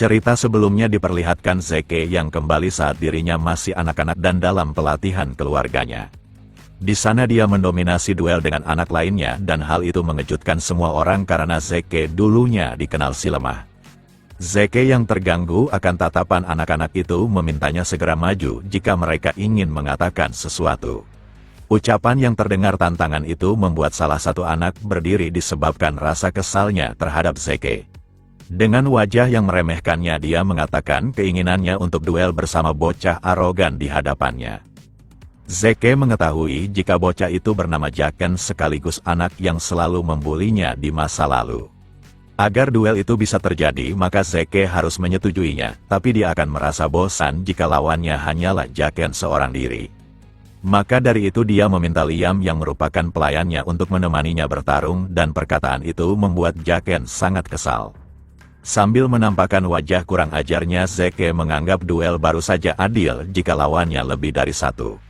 Cerita sebelumnya diperlihatkan Zeke yang kembali saat dirinya masih anak-anak dan dalam pelatihan keluarganya. Di sana dia mendominasi duel dengan anak lainnya dan hal itu mengejutkan semua orang karena Zeke dulunya dikenal si lemah. Zeke yang terganggu akan tatapan anak-anak itu memintanya segera maju jika mereka ingin mengatakan sesuatu. Ucapan yang terdengar tantangan itu membuat salah satu anak berdiri disebabkan rasa kesalnya terhadap Zeke. Dengan wajah yang meremehkannya dia mengatakan keinginannya untuk duel bersama bocah arogan di hadapannya. Zeke mengetahui jika bocah itu bernama Jaken sekaligus anak yang selalu membulinya di masa lalu. Agar duel itu bisa terjadi maka Zeke harus menyetujuinya, tapi dia akan merasa bosan jika lawannya hanyalah Jaken seorang diri. Maka dari itu dia meminta Liam yang merupakan pelayannya untuk menemaninya bertarung dan perkataan itu membuat Jaken sangat kesal. Sambil menampakkan wajah kurang ajarnya Zeke menganggap duel baru saja adil jika lawannya lebih dari satu.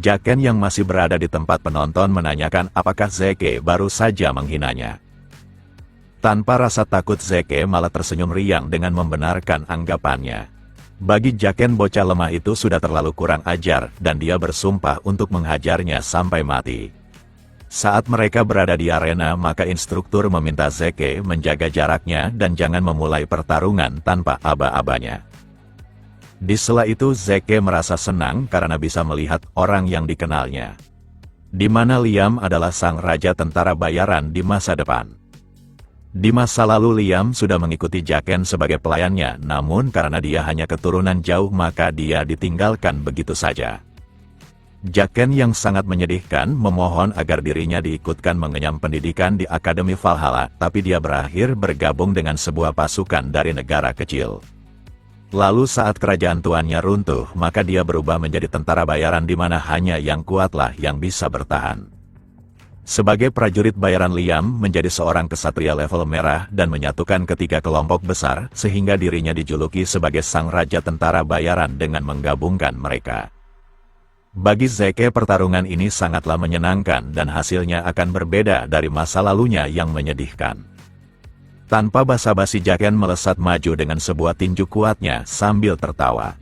Jaken yang masih berada di tempat penonton menanyakan apakah Zeke baru saja menghinanya. Tanpa rasa takut Zeke malah tersenyum riang dengan membenarkan anggapannya. Bagi Jaken bocah lemah itu sudah terlalu kurang ajar dan dia bersumpah untuk menghajarnya sampai mati. Saat mereka berada di arena maka instruktur meminta Zeke menjaga jaraknya dan jangan memulai pertarungan tanpa aba-abanya. Di sela itu Zeke merasa senang karena bisa melihat orang yang dikenalnya. Di mana Liam adalah sang raja tentara bayaran di masa depan. Di masa lalu Liam sudah mengikuti Jaken sebagai pelayannya, namun karena dia hanya keturunan jauh maka dia ditinggalkan begitu saja. Jaken yang sangat menyedihkan memohon agar dirinya diikutkan mengenyam pendidikan di Akademi Valhalla, tapi dia berakhir bergabung dengan sebuah pasukan dari negara kecil. Lalu saat kerajaan tuannya runtuh, maka dia berubah menjadi tentara bayaran di mana hanya yang kuatlah yang bisa bertahan. Sebagai prajurit bayaran Liam menjadi seorang kesatria level merah dan menyatukan ketiga kelompok besar, sehingga dirinya dijuluki sebagai sang raja tentara bayaran dengan menggabungkan mereka. Bagi Zeke pertarungan ini sangatlah menyenangkan dan hasilnya akan berbeda dari masa lalunya yang menyedihkan. Tanpa basa-basi Jaken melesat maju dengan sebuah tinju kuatnya sambil tertawa.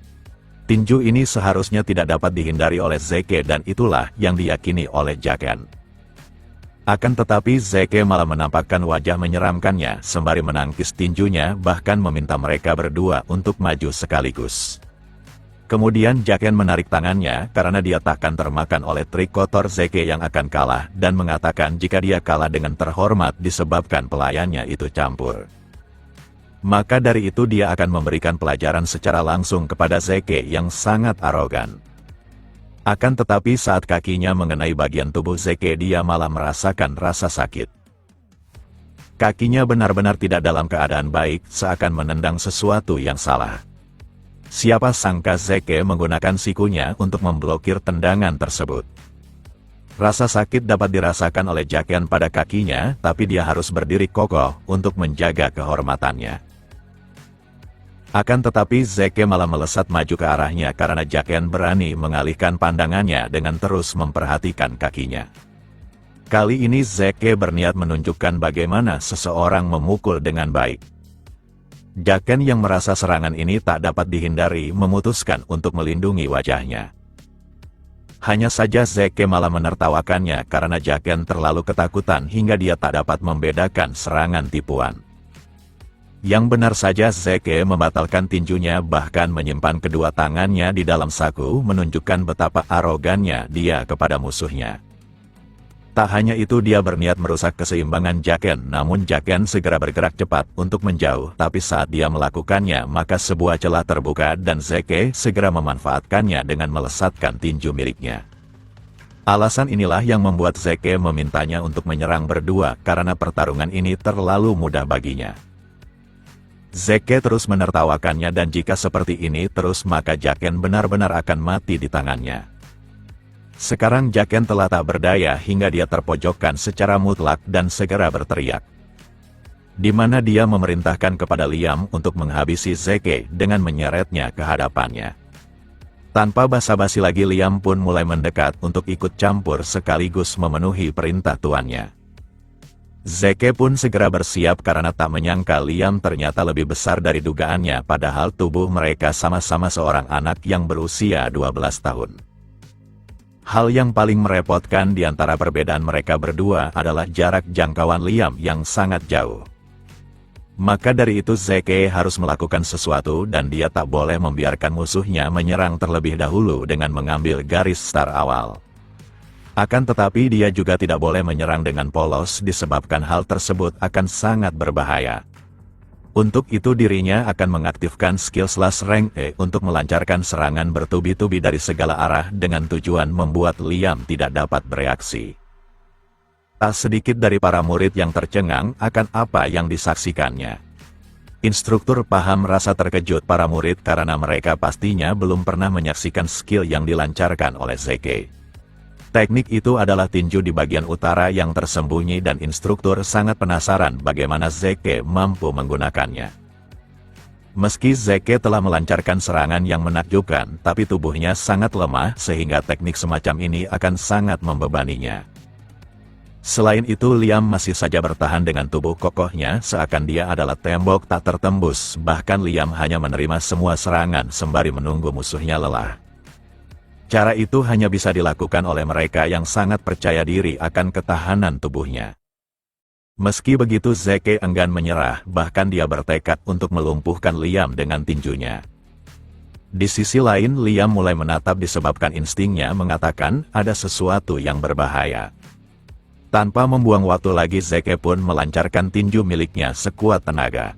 Tinju ini seharusnya tidak dapat dihindari oleh Zeke dan itulah yang diyakini oleh Jaken. Akan tetapi Zeke malah menampakkan wajah menyeramkannya sembari menangkis tinjunya bahkan meminta mereka berdua untuk maju sekaligus. Kemudian Jaken menarik tangannya karena dia takkan termakan oleh trik kotor Zeke yang akan kalah dan mengatakan jika dia kalah dengan terhormat disebabkan pelayannya itu campur. Maka dari itu dia akan memberikan pelajaran secara langsung kepada Zeke yang sangat arogan. Akan tetapi saat kakinya mengenai bagian tubuh Zeke dia malah merasakan rasa sakit. Kakinya benar-benar tidak dalam keadaan baik seakan menendang sesuatu yang salah. Siapa sangka Zeke menggunakan sikunya untuk memblokir tendangan tersebut. Rasa sakit dapat dirasakan oleh Jaken pada kakinya, tapi dia harus berdiri kokoh untuk menjaga kehormatannya. Akan tetapi Zeke malah melesat maju ke arahnya karena Jaken berani mengalihkan pandangannya dengan terus memperhatikan kakinya. Kali ini Zeke berniat menunjukkan bagaimana seseorang memukul dengan baik. Jaken yang merasa serangan ini tak dapat dihindari memutuskan untuk melindungi wajahnya. Hanya saja Zeke malah menertawakannya karena Jaken terlalu ketakutan hingga dia tak dapat membedakan serangan tipuan. Yang benar saja Zeke membatalkan tinjunya bahkan menyimpan kedua tangannya di dalam saku menunjukkan betapa arogannya dia kepada musuhnya. Tak hanya itu dia berniat merusak keseimbangan Jaken, namun Jaken segera bergerak cepat untuk menjauh, tapi saat dia melakukannya maka sebuah celah terbuka dan Zeke segera memanfaatkannya dengan melesatkan tinju miliknya. Alasan inilah yang membuat Zeke memintanya untuk menyerang berdua karena pertarungan ini terlalu mudah baginya. Zeke terus menertawakannya dan jika seperti ini terus maka Jaken benar-benar akan mati di tangannya. Sekarang Jaken telah tak berdaya hingga dia terpojokkan secara mutlak dan segera berteriak. Di mana dia memerintahkan kepada Liam untuk menghabisi Zeke dengan menyeretnya ke hadapannya. Tanpa basa-basi lagi Liam pun mulai mendekat untuk ikut campur sekaligus memenuhi perintah tuannya. Zeke pun segera bersiap karena tak menyangka Liam ternyata lebih besar dari dugaannya padahal tubuh mereka sama-sama seorang anak yang berusia 12 tahun. Hal yang paling merepotkan di antara perbedaan mereka berdua adalah jarak jangkauan Liam yang sangat jauh. Maka dari itu Zeke harus melakukan sesuatu dan dia tak boleh membiarkan musuhnya menyerang terlebih dahulu dengan mengambil garis start awal. Akan tetapi dia juga tidak boleh menyerang dengan polos disebabkan hal tersebut akan sangat berbahaya. Untuk itu dirinya akan mengaktifkan skill slash rank E untuk melancarkan serangan bertubi-tubi dari segala arah dengan tujuan membuat Liam tidak dapat bereaksi. Tak sedikit dari para murid yang tercengang akan apa yang disaksikannya. Instruktur paham rasa terkejut para murid karena mereka pastinya belum pernah menyaksikan skill yang dilancarkan oleh Zeke. Teknik itu adalah tinju di bagian utara yang tersembunyi dan instruktur sangat penasaran bagaimana Zeke mampu menggunakannya. Meski Zeke telah melancarkan serangan yang menakjubkan, tapi tubuhnya sangat lemah sehingga teknik semacam ini akan sangat membebaninya. Selain itu Liam masih saja bertahan dengan tubuh kokohnya seakan dia adalah tembok tak tertembus, bahkan Liam hanya menerima semua serangan sembari menunggu musuhnya lelah. Cara itu hanya bisa dilakukan oleh mereka yang sangat percaya diri akan ketahanan tubuhnya. Meski begitu Zeke enggan menyerah, bahkan dia bertekad untuk melumpuhkan Liam dengan tinjunya. Di sisi lain Liam mulai menatap disebabkan instingnya mengatakan ada sesuatu yang berbahaya. Tanpa membuang waktu lagi Zeke pun melancarkan tinju miliknya sekuat tenaga.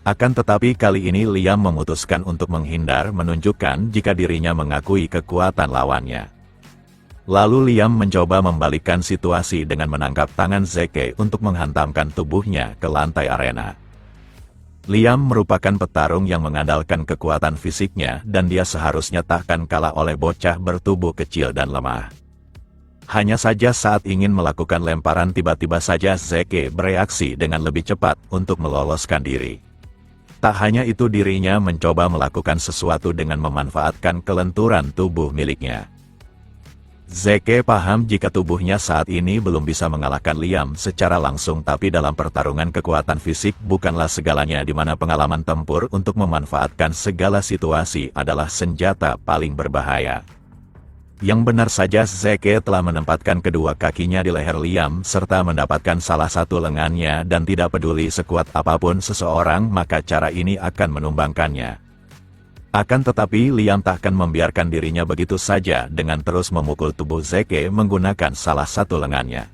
Akan tetapi kali ini Liam memutuskan untuk menghindar menunjukkan jika dirinya mengakui kekuatan lawannya. Lalu Liam mencoba membalikkan situasi dengan menangkap tangan Zeke untuk menghantamkan tubuhnya ke lantai arena. Liam merupakan petarung yang mengandalkan kekuatan fisiknya dan dia seharusnya takkan kalah oleh bocah bertubuh kecil dan lemah. Hanya saja saat ingin melakukan lemparan tiba-tiba saja Zeke bereaksi dengan lebih cepat untuk meloloskan diri. Tak hanya itu dirinya mencoba melakukan sesuatu dengan memanfaatkan kelenturan tubuh miliknya. Zeke paham jika tubuhnya saat ini belum bisa mengalahkan Liam secara langsung tapi dalam pertarungan kekuatan fisik bukanlah segalanya di mana pengalaman tempur untuk memanfaatkan segala situasi adalah senjata paling berbahaya. Yang benar saja Zeke telah menempatkan kedua kakinya di leher Liam serta mendapatkan salah satu lengannya dan tidak peduli sekuat apapun seseorang maka cara ini akan menumbangkannya. Akan tetapi Liam takkan membiarkan dirinya begitu saja dengan terus memukul tubuh Zeke menggunakan salah satu lengannya.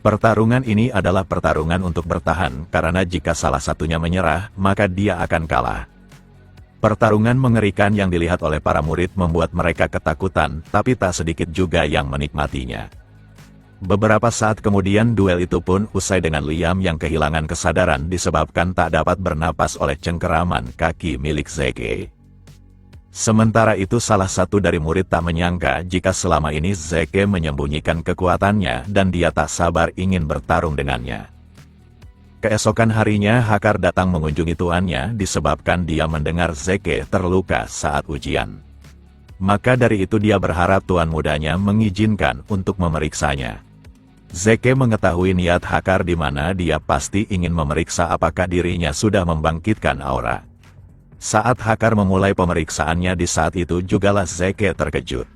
Pertarungan ini adalah pertarungan untuk bertahan karena jika salah satunya menyerah maka dia akan kalah. Pertarungan mengerikan yang dilihat oleh para murid membuat mereka ketakutan, tapi tak sedikit juga yang menikmatinya. Beberapa saat kemudian duel itu pun usai dengan Liam yang kehilangan kesadaran disebabkan tak dapat bernapas oleh cengkeraman kaki milik Zeke. Sementara itu salah satu dari murid tak menyangka jika selama ini Zeke menyembunyikan kekuatannya dan dia tak sabar ingin bertarung dengannya. Keesokan harinya Hakar datang mengunjungi tuannya disebabkan dia mendengar Zeke terluka saat ujian. Maka dari itu dia berharap tuan mudanya mengizinkan untuk memeriksanya. Zeke mengetahui niat Hakar di mana dia pasti ingin memeriksa apakah dirinya sudah membangkitkan aura. Saat Hakar memulai pemeriksaannya di saat itu jugalah Zeke terkejut.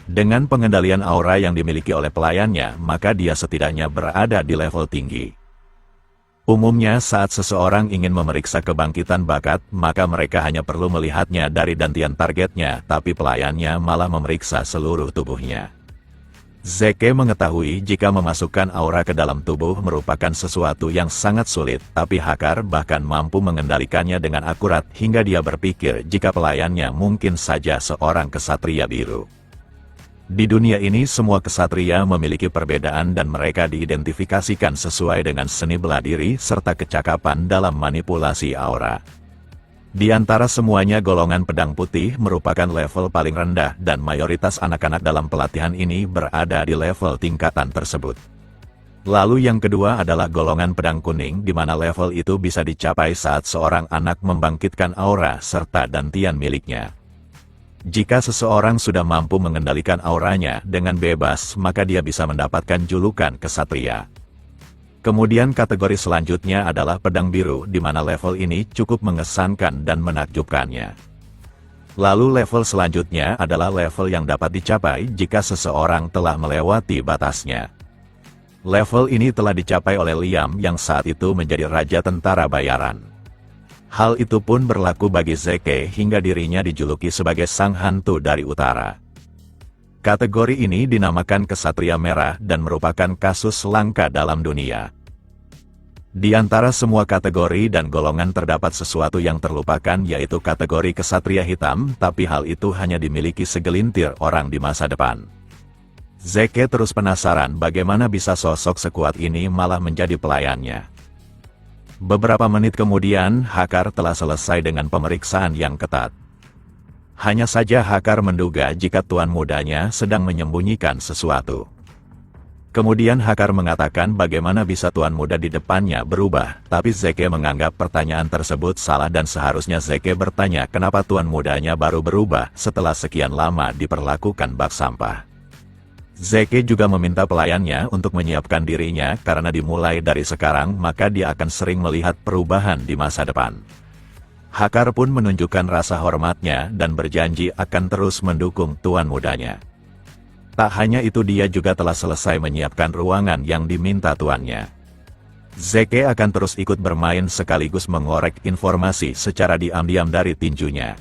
Dengan pengendalian aura yang dimiliki oleh pelayannya maka dia setidaknya berada di level tinggi. Umumnya saat seseorang ingin memeriksa kebangkitan bakat, maka mereka hanya perlu melihatnya dari dantian targetnya, tapi pelayannya malah memeriksa seluruh tubuhnya. Zeke mengetahui jika memasukkan aura ke dalam tubuh merupakan sesuatu yang sangat sulit, tapi Hakar bahkan mampu mengendalikannya dengan akurat hingga dia berpikir jika pelayannya mungkin saja seorang kesatria biru. Di dunia ini semua kesatria memiliki perbedaan dan mereka diidentifikasikan sesuai dengan seni bela diri serta kecakapan dalam manipulasi aura. Di antara semuanya golongan pedang putih merupakan level paling rendah dan mayoritas anak-anak dalam pelatihan ini berada di level tingkatan tersebut. Lalu yang kedua adalah golongan pedang kuning di mana level itu bisa dicapai saat seorang anak membangkitkan aura serta dantian miliknya. Jika seseorang sudah mampu mengendalikan auranya dengan bebas, maka dia bisa mendapatkan julukan kesatria. Kemudian kategori selanjutnya adalah pedang biru, di mana level ini cukup mengesankan dan menakjubkannya. Lalu level selanjutnya adalah level yang dapat dicapai jika seseorang telah melewati batasnya. Level ini telah dicapai oleh Liam yang saat itu menjadi Raja Tentara Bayaran. Hal itu pun berlaku bagi Zeke hingga dirinya dijuluki sebagai Sang Hantu dari Utara. Kategori ini dinamakan Kesatria Merah dan merupakan kasus langka dalam dunia. Di antara semua kategori dan golongan terdapat sesuatu yang terlupakan, yaitu kategori Kesatria Hitam, tapi hal itu hanya dimiliki segelintir orang di masa depan. Zeke terus penasaran bagaimana bisa sosok sekuat ini malah menjadi pelayannya. Beberapa menit kemudian, Hakar telah selesai dengan pemeriksaan yang ketat. Hanya saja Hakar menduga jika tuan mudanya sedang menyembunyikan sesuatu. Kemudian Hakar mengatakan bagaimana bisa tuan muda di depannya berubah, tapi Zeke menganggap pertanyaan tersebut salah dan seharusnya Zeke bertanya kenapa tuan mudanya baru berubah setelah sekian lama diperlakukan bak sampah. Zeke juga meminta pelayannya untuk menyiapkan dirinya karena dimulai dari sekarang maka dia akan sering melihat perubahan di masa depan. Hakar pun menunjukkan rasa hormatnya dan berjanji akan terus mendukung tuan mudanya. Tak hanya itu, dia juga telah selesai menyiapkan ruangan yang diminta tuannya. Zeke akan terus ikut bermain sekaligus mengorek informasi secara diam-diam dari tinjunya.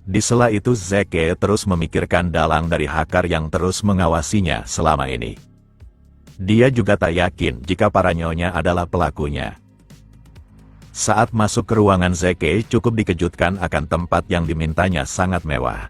Di sela itu Zeke terus memikirkan dalang dari Hakar yang terus mengawasinya selama ini. Dia juga tak yakin jika para nyonya adalah pelakunya. Saat masuk ke ruangan Zeke cukup dikejutkan akan tempat yang dimintanya sangat mewah.